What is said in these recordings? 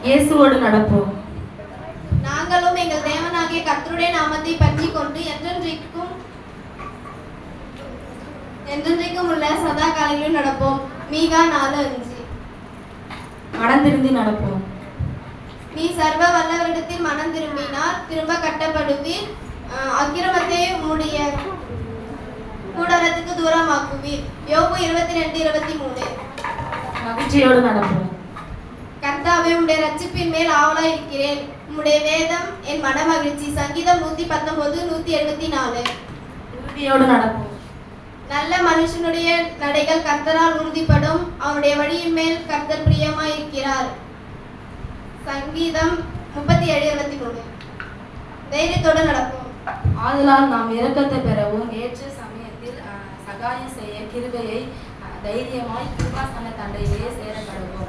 இயேசுவோடு நடப்போம். நாங்களும் எங்கள் தேவனாகிய கர்த்தருடைய நாமத்தை பற்றிக் கொண்டு என்றென்றைக்கும் உள்ள சதா காலையிலும் நடப்போம். மீகா 4:5. மனம் திருந்தி நடப்போம். நீ சர்வ வல்லவரிடத்தில் மனம் திரும்பினால் திரும்ப கட்டப்படுவீர், அக்கிரமத்தை உம்முடைய கூடாரத்துக்கு தூரமாக்குவீர். யோபு 22:23. மகிழ்ச்சியோடு நடப்போம். கர்த்தாவே, உம்முடைய ரட்சிப்பின் மேல் ஆவலாய் இருக்கிறேன். உம்முடைய வேதம் என் மன மகிழ்ச்சி. சங்கீதம் 119, 174. உறுதியோடு நடப்போம். நல்ல மனுஷனுடைய நடைகள் கர்த்தரால் உறுதிப்படும், அவனுடைய வழியின் மேல் கர்த்தர் பிரியமாய் இருக்கிறார். சங்கீதம் 37:23. தைரியத்தோடு நடப்போம். ஆதலால் நாம் இரக்கத்தை பெறவும் ஏற்ற சமயத்தில் சகாயம் செய்ய கிருபையை தைரியமாய் கிருபாசன தண்டையிலே சேரப்படுவோம்.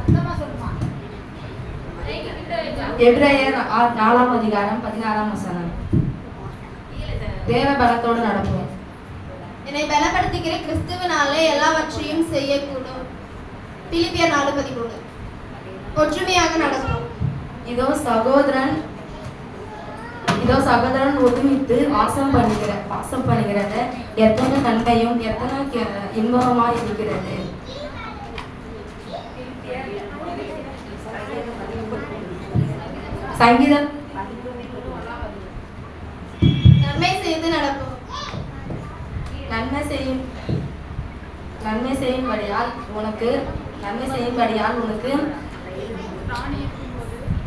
எபிரேயர் 4:16. தேவ பலத்தோடு நடப்போம். என்னை பலப்படுத்துகிற கிறிஸ்துவினாலே எல்லாவற்றையும் செய்யக்கூடும். பிலிப்பியர் 4:13. ஒற்றுமையாக நடப்போம். இதோ சகோதரன் ஒதுமித்து வாசம் பண்ணுகிறது எத்தனை நன்மையும் எத்தனை இன்பமாய் இருக்கிறது. சங்கீதம் நன்மை செய்து நடப்போம். நன்மை செய்யும்படியால் உனக்கு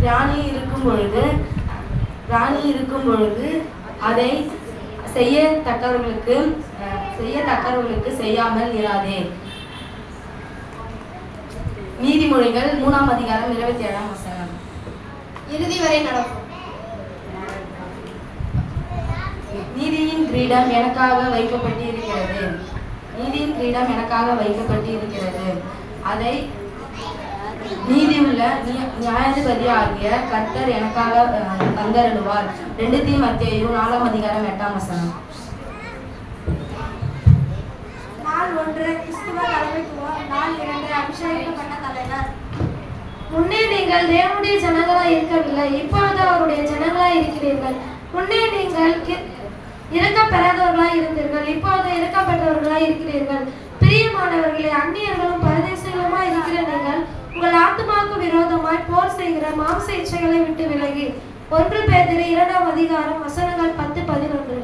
ராணி இருக்கும் பொழுது அதை செய்யத்தக்கவர்களுக்கு செய்யாமல் இராதே. நீதிமொழிகள் 3:27. இறுதி வரை நடப்போம். நீதியின் கிரீடம் எனக்காக வைக்கப்பட்டு இருக்கிறது. அதை நீதியுள்ள நியாயாதிபதி ஆகிய கர்த்தர் எனக்காக தந்தருளுவார். 2 தீமோத்தேயு 4:8. நாள் 1 கிறிஸ்துவ தலைமைத்துவம். நாள் 2 அபிஷேகிக்கப்பட்ட தலைவர். முன்னே நீங்கள் தேவனுடைய ஜனங்களாய் இருக்கவில்லை, இப்பொழுது அவருடைய ஜனங்களாய் இருக்கிறீர்கள். முன்னே நீங்கள் இரக்கப்பெறாதவர்களாய் இருந்தீர்கள், இப்பொழுது இரக்கப்பட்டவர்களாய் இருக்கிறீர்கள். பிரியமானவர்களே, அந்நியர்களும் பரதேசிகளுமாய் இருக்கிற நீங்கள் உங்கள் ஆத்துமாவுக்கு விரோதமாய் போர் செய்கிற மாம்ச இச்சைகளை விட்டு விலகி 1 பேதுரு 2:10 10-11.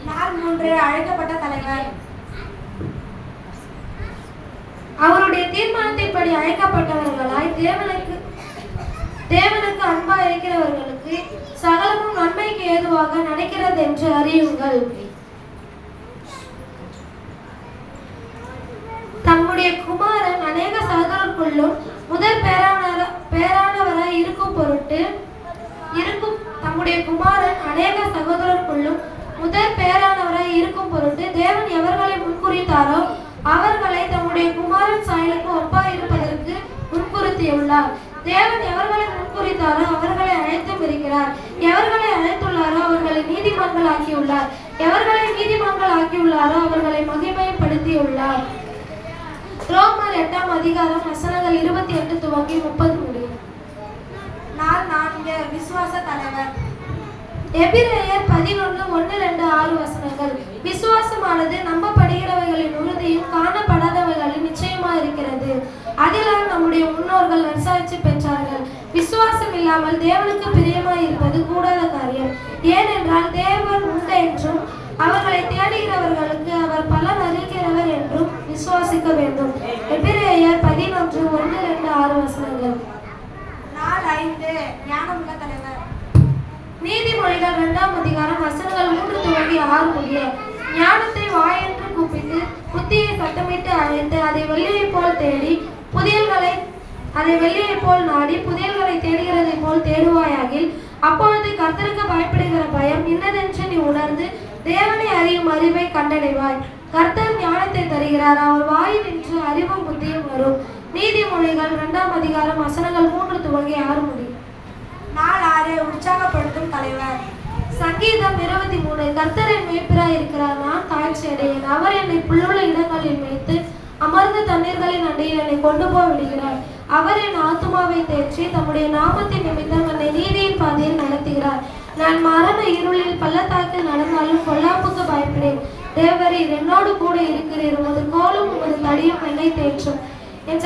நாள் 3 அழைக்கப்பட்ட தலைவர். அவருடைய தீர்மானத்தின்படி அழைக்கப்பட்டவர்களாய் தேவனுக்கு அன்பா இருக்கிறவர்களுக்கு சகலமும் நன்மைக்கு ஏதுவாக நடக்கிறது என்று அறியுங்கள். தம்முடைய குமாரன் அநேக சகோதரருக்குள்ளும் முதற் பேரானவராய் இருக்கும் பொருட்டு தேவன் எவர்களை முன்குறித்தாரோ அவர்களை தம்முடைய குமாரன் சாயலுக்கு ஒப்பாயிருப்பதற்கு முன்குறித்தியுள்ளார். தேவன் எவர்களை முன்குறித்தாரோ அவர்களை அழைத்தும் இருக்கிறார். எவர்களை அழைத்துள்ளாரோ அவர்களை நீதிமான்கள் ஆக்கியுள்ளார். எவர்களை நீதிமான்கள் ஆக்கியுள்ளாரோ அவர்களை மகிமைப்படுத்தியுள்ளார். ரோமர் 8:28-30. நாள் 4 விசுவாச தலைவர். எபிரேயர் 11:1-2-6. விசுவாசமானது நம்பப்படுகிறவைகளின் உறுதியும் காணப்படாதவைகளின் நிச்சயமா இருக்கிறது. அதிலால் நம்முடைய முன்னோர்கள் நற்சாட்சி பெற்றார்கள். விசுவாசம் இல்லாமல் தேவனுக்கு பிரியமாய் இருப்பது கூடாத காரியம். ஏனென்றால் தேவன் உண்டு என்றும் அவர்களை தேடுகிறவர்களுக்கு அவர் பலன் அளிக்கிறவர் என்றும் விசுவாசிக்க வேண்டும். எபிரேயர் 11:1-2-6. நாள் 5 ஞானமுள்ள தலைவர். நீதிமொழிகள் 2:3-6. ஞானத்தை வாயென்று கூப்பிட்டு புத்தியை சத்தமிட்டு அழைத்து அதை வெள்ளியைப் போல் தேடி வெள்ளியைப் போல் நாடி புதியல்களை தேடுகிறதை போல் தேடுவாயாகில் அப்பொழுது கர்த்தருக்கு பயப்படுகிற பயம் இன்னதென்று நீ உணர்ந்து தேவனை அறியும் அறிவை கண்டடைவாய். கர்த்தர் ஞானத்தை தருகிறார், அவர் வாயில் நின்று அறிவும் புத்தியும் வரும். நீதிமொழிகள் 2:3-6. நாள் 6 உற்சாகப்படுத்தும் தலைவர். சங்கீதம் 23. கர்த்தர் என் மேய்ப்பராய் இருக்கிறார், நான் தாழ்ச்சி அடையேன். அவர் என்னை புல்லுள்ள இடங்களில் மேய்த்து அமர்ந்த தண்ணீர்களின் அடியில் என்னை கொண்டு போய் விடுகிறார். அவர் என் ஆத்துமாவை தேற்றி தம்முடைய நாமத்தின் நிமித்தம் என்னை நீதியின் பாதையில் நடத்துகிறார். நான் மரண இருளில் பள்ளத்தாக்கில் நடந்தாலும் பொல்லாப்புக்கு பயப்படேன். தேவரீர் என்னோடு கூட இருக்கிறீர். உமது கோலும் உமது தடியும் என்னை தேற்றும். என்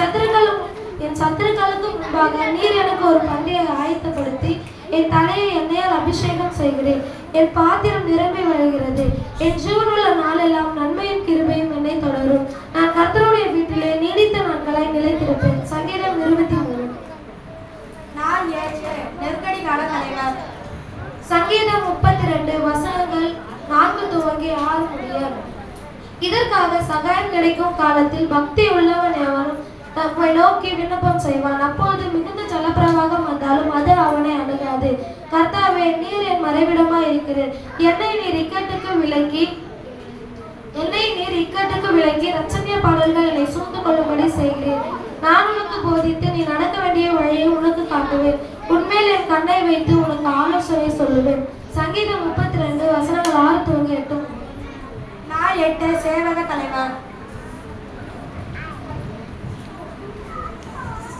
சத்துருக்களுக்கு முன்பாக நீர் எனக்கு ஒரு பந்தியை ஆயத்தப்படுத்தி என் தலையை எண்ணெயால் அபிஷேகம் செய்கிறேன். என் பாத்திரம் நிரம்பி வருகிறது. என் ஜீவனுள்ள நாளெல்லாம் நன்மையும் கிருபையும் என்னை தொடரும். நான் கர்த்தருடைய வீட்டிலே நீடித்த நாட்களாய் நிலைத்திருப்பேன். சங்கீதம் 23. நாள் 7 நெருக்கடி கால தலைவர். சங்கீதம் 32 வசனங்கள் 4 துவங்கி 6 முடிய. இதற்காக சகாயம் கிடைக்கும் காலத்தில் பக்தி உள்ளவன் எவனும் தம்மை நோக்கி விண்ணப்பம் செய்வான். அப்போது மிகுந்த ஜலப்பிரவாகம் வந்தாலும் அது அவனை அணுகாது. கர்த்தாவே, நீர் என் மறைவிடமாய் இருக்கிறீர். என்னை நீர் இக்கட்டுக்கு விலக்கி இரட்சணிய பாடல்கள் என்னை சூழ்ந்து கொள்ளும்படி செய்கிறேன். நான் உனக்கு போதித்து நீ நடக்க வேண்டிய வழியை உனக்கு காட்டுவேன். உன்மேல் என் கண்ணை வைத்து உனக்கு ஆலோசனை சொல்லுவேன். சங்கீதம் 32 வசனங்கள் 6 துவங்கி 8. நாள் 8 சேவக தலைவர்.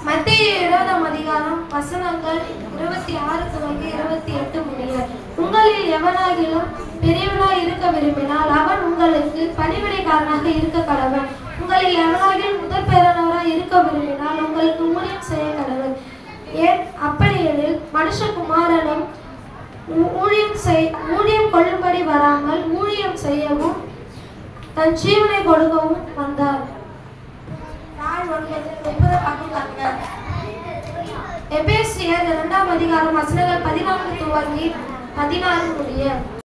மத்தேயு 7ஆம் அதிகாரம் வசனங்கள் 26 துவங்கி 28 முடிய. உங்களில் எவனாகிலும் பெரியவனாய் இருக்க விரும்பினால் அவன் உங்களுக்கு பணிவிடைக்காரனாக இருக்க கடவன். உங்களில் எவனாகிலும் முதற் பேரானவராய் இருக்க விரும்பினால் உங்களுக்கு ஊழியம் செய்ய கடவன். ஏன் அப்படியெனில் மனுஷகுமாரனும் ஊழியம் கொள்ளும்படி வராமல் ஊழியம் செய்யவும் தன் ஜீவனை கொடுக்கவும் வந்தார். நாள் 9 30 பக்கம் தலைவர். எபேசியர் 2ஆம் அதிகாரம் வசனங்கள் 14 துவங்கி 16 முடிய.